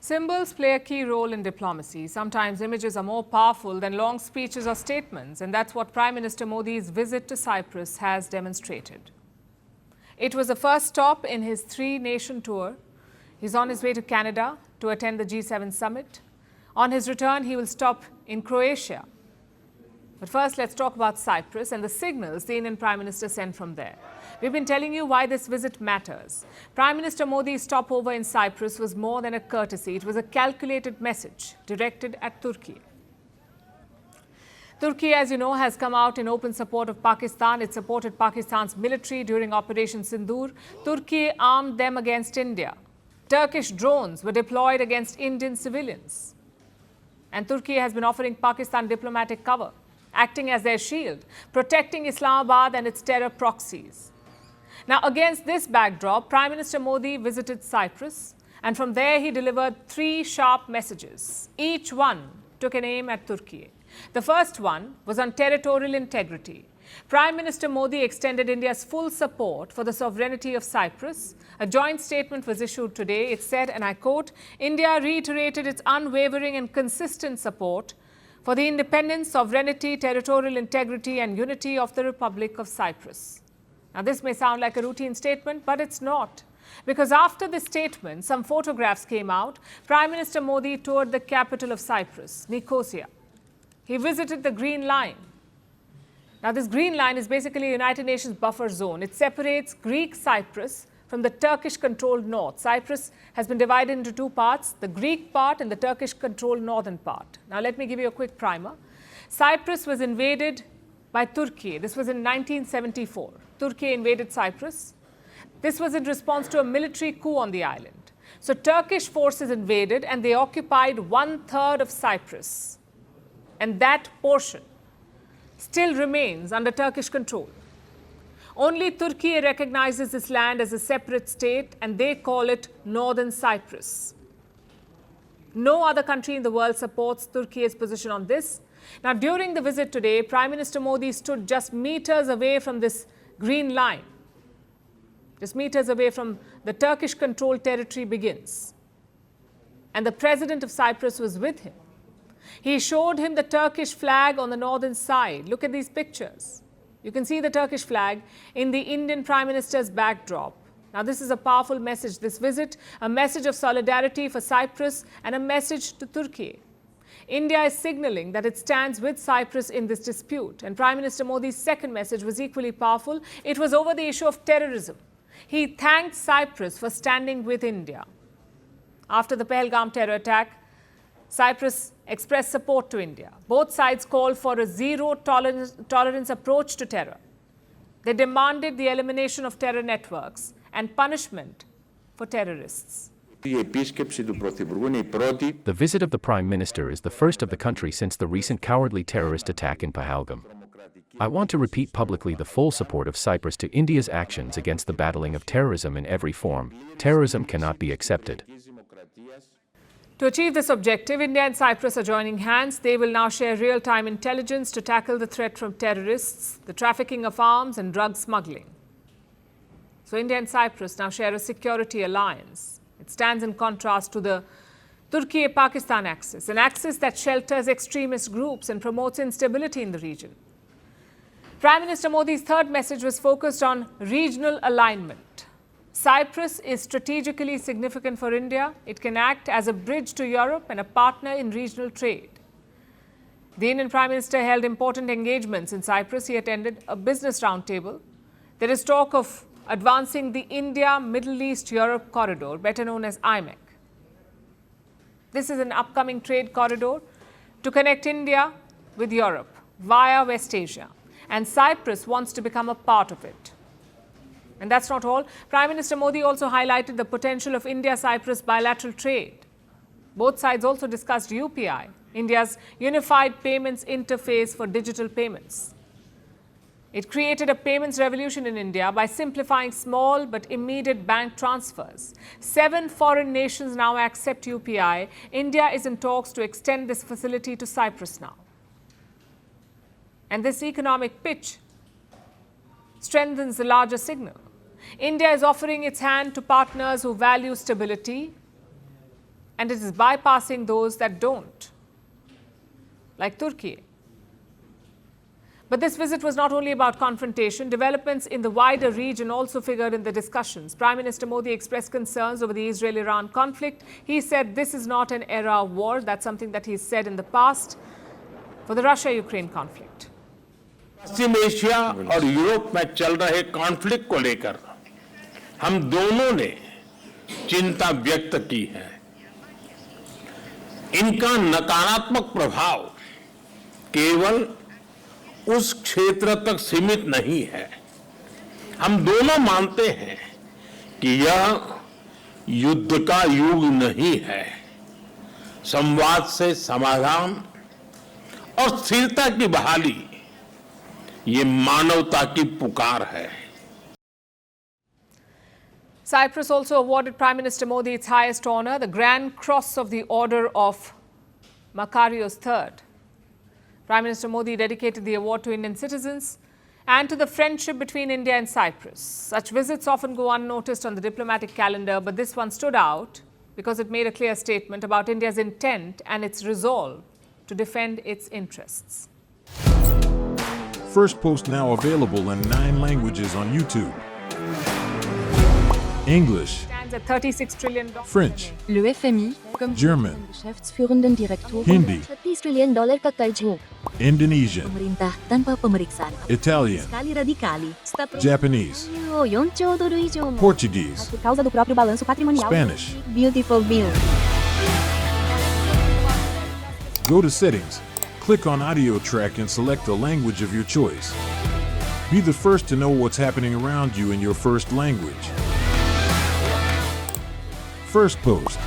Symbols play a key role in diplomacy. Sometimes images are more powerful than long speeches or statements, and that's what Prime Minister Modi's visit to Cyprus has demonstrated. It was the first stop in his three-nation tour. He's on his way to Canada to attend the G7 summit. On his return, he will stop in Croatia. But first, let's talk about Cyprus and the signals the Indian Prime Minister sent from there. We've been telling you why this visit matters. Prime Minister Modi's stopover in Cyprus was more than a courtesy. It was a calculated message directed at Turkey. Turkey, as you know, has come out in open support of Pakistan. It supported Pakistan's military during Operation Sindoor. Turkey armed them against India. Turkish drones were deployed against Indian civilians. And Turkey has been offering Pakistan diplomatic cover, acting as their shield, protecting Islamabad and its terror proxies. Now, against this backdrop, Prime Minister Modi visited Cyprus, and from there he delivered three sharp messages. Each one took an aim at Turkey. The first one was on territorial integrity. Prime Minister Modi extended India's full support for the sovereignty of Cyprus. A joint statement was issued today. It said, and I quote, "India reiterated its unwavering and consistent support for the independence, sovereignty, territorial integrity and unity of the Republic of Cyprus." Now, this may sound like a routine statement, but it's not. Because after this statement, some photographs came out. Prime Minister Modi toured the capital of Cyprus, Nicosia. He visited the Green Line. Now, this Green Line is basically a United Nations buffer zone. It separates Greek Cyprus from the Turkish-controlled north. Cyprus has been divided into two parts, the Greek part and the Turkish-controlled northern part. Now, let me give you a quick primer. Cyprus was invaded by Turkey. This was in 1974. Turkey invaded Cyprus. This was in response to a military coup on the island. So Turkish forces invaded and they occupied 1/3 of Cyprus. And that portion still remains under Turkish control. Only Turkey recognizes this land as a separate state and they call it Northern Cyprus. No other country in the world supports Turkey's position on this. Now, during the visit today, Prime Minister Modi stood just meters away from this Green Line. Just meters away from the Turkish-controlled territory begins. And the President of Cyprus was with him. He showed him the Turkish flag on the northern side. Look at these pictures. You can see the Turkish flag in the Indian Prime Minister's backdrop. Now, this is a powerful message. This visit, a message of solidarity for Cyprus and a message to Turkey. India is signaling that it stands with Cyprus in this dispute. And Prime Minister Modi's second message was equally powerful. It was over the issue of terrorism. He thanked Cyprus for standing with India. After the Pahalgam terror attack, Cyprus expressed support to India. Both sides called for a zero-tolerance approach to terror. They demanded the elimination of terror networks and punishment for terrorists. The visit of the Prime Minister is the first of the country since the recent cowardly terrorist attack in Pahalgam. I want to repeat publicly the full support of Cyprus to India's actions against the battling of terrorism in every form. Terrorism cannot be accepted. To achieve this objective, India and Cyprus are joining hands. They will now share real-time intelligence to tackle the threat from terrorists, the trafficking of arms and drug smuggling. So India and Cyprus now share a security alliance. It stands in contrast to the Turkey-Pakistan axis, an axis that shelters extremist groups and promotes instability in the region. Prime Minister Modi's third message was focused on regional alignment. Cyprus is strategically significant for India. It can act as a bridge to Europe and a partner in regional trade. The Indian Prime Minister held important engagements in Cyprus. He attended a business roundtable. There is talk of advancing the India-Middle East-Europe corridor, better known as IMEC. This is an upcoming trade corridor to connect India with Europe via West Asia. And Cyprus wants to become a part of it. And that's not all. Prime Minister Modi also highlighted the potential of India-Cyprus bilateral trade. Both sides also discussed UPI, India's unified payments interface for digital payments. It created a payments revolution in India by simplifying small but immediate bank transfers. 7 foreign nations now accept UPI. India is in talks to extend this facility to Cyprus now. And this economic pitch strengthens the larger signal. India is offering its hand to partners who value stability and it is bypassing those that don't, like Turkey. But this visit was not only about confrontation. Developments in the wider region also figured in the discussions. Prime Minister Modi expressed concerns over the Israel-Iran conflict. He said this is not an era of war. That's something that he's said in the past for the Russia-Ukraine conflict. Paschim Asia और Europe में चल रहे conflict को लेकर हम दोनों ने चिंता व्यक्त की है। इनका नकारात्मक प्रभाव केवल उस क्षेत्र तक सीमित नहीं है। हम दोनों मानते हैं कि यह युद्ध का युग नहीं है। संवाद से समाधान और स्थिरता की बहाली ये मानवता की पुकार है। Cyprus also awarded Prime Minister Modi its highest honor, the Grand Cross of the Order of Makarios III. Prime Minister Modi dedicated the award to Indian citizens and to the friendship between India and Cyprus. Such visits often go unnoticed on the diplomatic calendar, but this one stood out because it made a clear statement about India's intent and its resolve to defend its interests. First post now available in 9 languages on YouTube. English, Stands at $36 trillion. French, Le FMI, comme German, geschäftsführenden Direktor, Hindi, $30 trillion ka karz mo. Indonesian, Pemerintah tanpa pemeriksaan. Italian, Fiskali radikali. Japanese, $4 trilhão mo. Portuguese, Por causa do próprio balanço patrimonial. Spanish. Beautiful bill. Go to Settings, click on Audio Track and select the language of your choice. Be the first to know what's happening around you in your first language. First post.